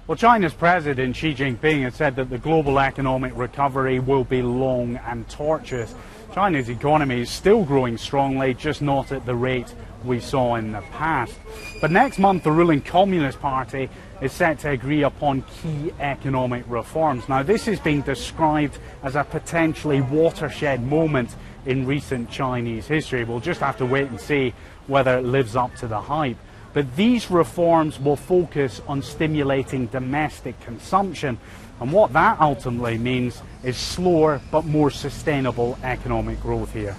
Well, China's President Xi Jinping has said that the global economic recovery will be long and tortuous. China's economy is still growing strongly, just not at the rate we saw in the past. But next month, the ruling Communist Party is set to agree upon key economic reforms. Now, this is being described as a potentially watershed moment in recent Chinese history. We'll just have to wait and see whether it lives up to the hype. But these reforms will focus on stimulating domestic consumption. And what that ultimately means is slower but more sustainable economic growth here.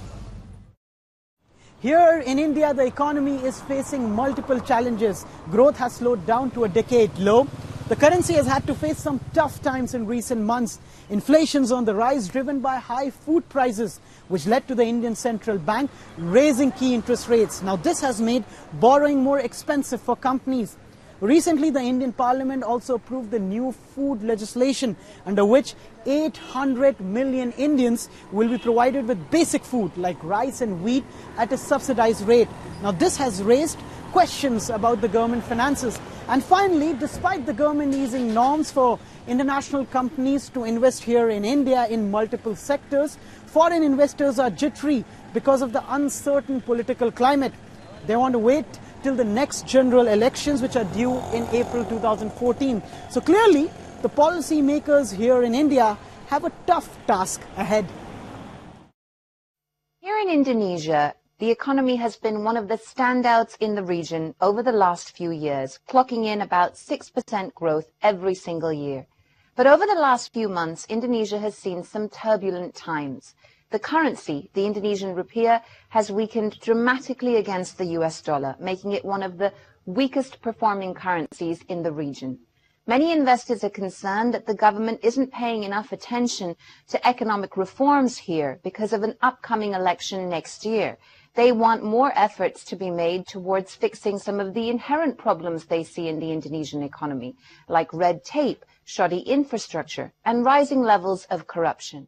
Here in India, the economy is facing multiple challenges. Growth has slowed down to a decade low. The currency has had to face some tough times in recent months. Inflation's on the rise, driven by high food prices, which led to the Indian Central Bank raising key interest rates. Now, this has made borrowing more expensive for companies. Recently, the Indian Parliament also approved the new food legislation, under which 800 million Indians will be provided with basic food like rice and wheat at a subsidized rate. Now, this has raised questions about the government finances. And finally, despite the government easing norms for international companies to invest here in India in multiple sectors, foreign investors are jittery because of the uncertain political climate. They want to wait till the next general elections, which are due in April 2014. So clearly, the policy makers here in India have a tough task ahead. Here in Indonesia, the economy has been one of the standouts in the region over the last few years, clocking in about 6% growth every single year. But over the last few months, Indonesia has seen some turbulent times. The currency, the Indonesian rupiah, has weakened dramatically against the US dollar, making it one of the weakest performing currencies in the region. Many investors are concerned that the government isn't paying enough attention to economic reforms here because of an upcoming election next year. They want more efforts to be made towards fixing some of the inherent problems they see in the Indonesian economy, like red tape, shoddy infrastructure, and rising levels of corruption.